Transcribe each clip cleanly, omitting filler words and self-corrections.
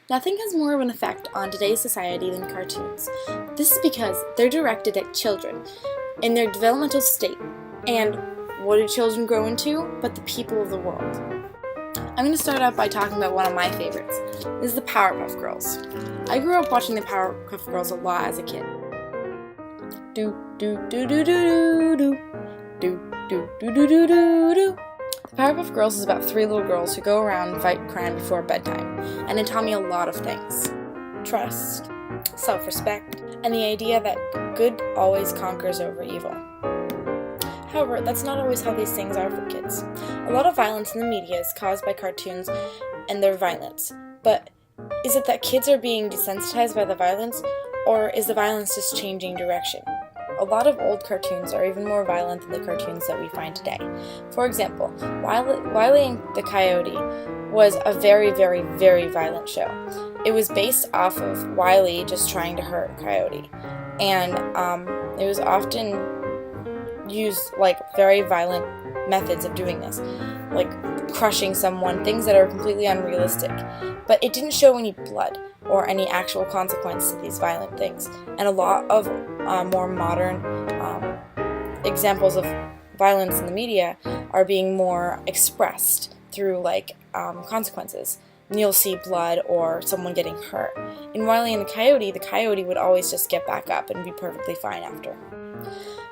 Nothing has more of an effect on today's society than cartoons. This is because they're directed at children in their developmental state. And what do children grow into but the people of the world? I'm going to start out by talking about one of my favorites. This is the Powerpuff Girls. I grew up watching the Powerpuff Girls a lot as a kid. Do do do do do do do do do do do do do. The Powerpuff Girls is about 3 little girls who go around and fight crime before bedtime, and it taught me a lot of things. Trust, self-respect, and the idea that good always conquers over evil. However, that's not always how these things are for kids. A lot of violence in the media is caused by cartoons and their violence, but is it that kids are being desensitized by the violence, or is the violence just changing direction? A lot of old cartoons are even more violent than the cartoons that we find today. For example, Wile E. the Coyote was a very, very, very violent show. It was based off of Wile E. just trying to hurt Coyote, and it was often used very violent methods of doing this, like crushing someone, things that are completely unrealistic. But it didn't show any blood or any actual consequence to these violent things. And a lot of more modern examples of violence in the media are being more expressed through consequences. And you'll see blood or someone getting hurt. In Wile E. and the Coyote would always just get back up and be perfectly fine after.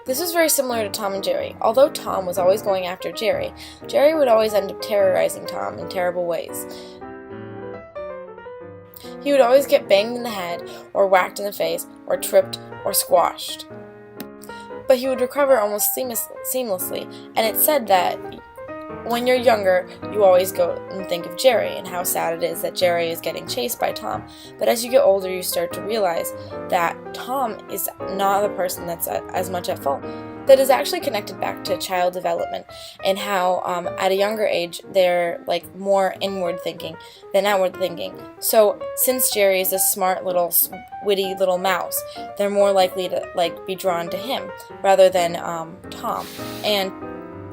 This is very similar to Tom and Jerry. Although Tom was always going after Jerry, Jerry would always end up terrorizing Tom in terrible ways. He would always get banged in the head, or whacked in the face, or tripped, or squashed. But he would recover almost seamlessly, and it's said that when you're younger, you always go and think of Jerry and how sad it is that Jerry is getting chased by Tom. But as you get older, you start to realize that Tom is not the person that's as much at fault. That is actually connected back to child development and how at a younger age they're more inward thinking than outward thinking. So since Jerry is a smart little witty little mouse, they're more likely to be drawn to him rather than Tom. And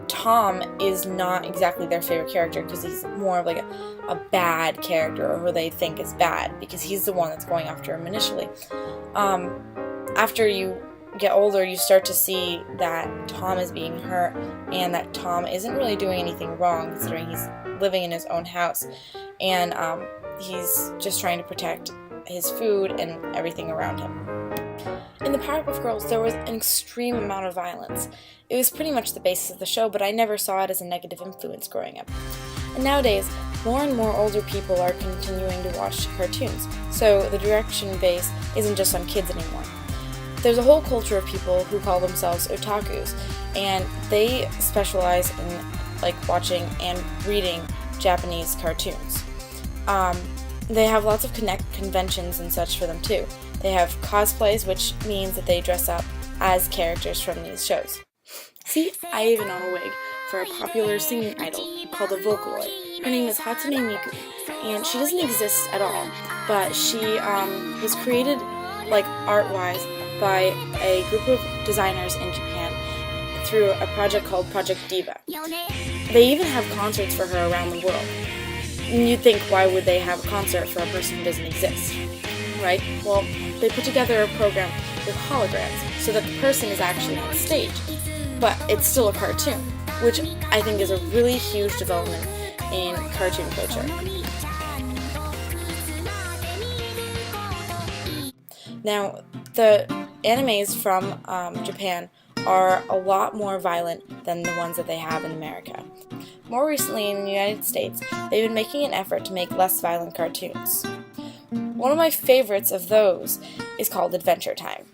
Tom is not exactly their favorite character because he's more of a bad character, or who they think is bad, because he's the one that's going after him initially. After you get older, you start to see that Tom is being hurt and that Tom isn't really doing anything wrong, considering he's living in his own house and he's just trying to protect his food and everything around him. In the Powerpuff Girls, there was an extreme amount of violence. It was pretty much the basis of the show, but I never saw it as a negative influence growing up. And nowadays, more and more older people are continuing to watch cartoons, so the direction base isn't just on kids anymore. There's a whole culture of people who call themselves otakus, and they specialize in watching and reading Japanese cartoons. They have lots of conventions and such for them too. They have cosplays, which means that they dress up as characters from these shows. See, I even own a wig for a popular singing idol called a Vocaloid. Her name is Hatsune Miku, and she doesn't exist at all, but she was created art-wise by a group of designers in Japan through a project called Project Diva. They even have concerts for her around the world. And you'd think, why would they have a concert for a person who doesn't exist? Right? Well, they put together a program with holograms so that the person is actually on stage, but it's still a cartoon, which I think is a really huge development in cartoon culture. Now, the animes from Japan are a lot more violent than the ones that they have in America. More recently, in the United States, they've been making an effort to make less violent cartoons. One of my favorites of those is called Adventure Time.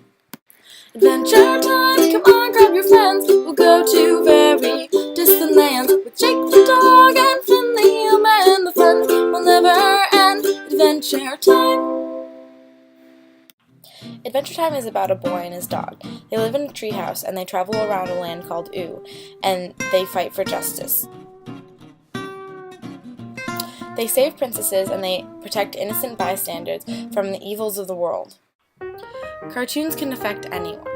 Adventure time, come on, grab your friends, we'll go to very distant lands with Jake the dog and Finn the human. The fun will never end. Adventure Time. Adventure Time is about a boy and his dog. They live in a treehouse and they travel around a land called Oo, and they fight for justice. They save princesses and they protect innocent bystanders from the evils of the world. Cartoons can affect anyone,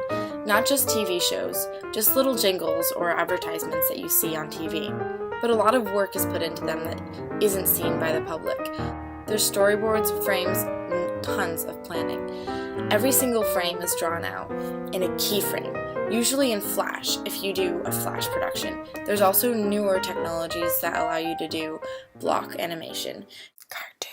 not just TV shows, just little jingles or advertisements that you see on TV, but a lot of work is put into them that isn't seen by the public. There's storyboards, frames, and tons of planning. Every single frame is drawn out in a keyframe, usually in Flash if you do a Flash production. There's also newer technologies that allow you to do block animation. Cartoon.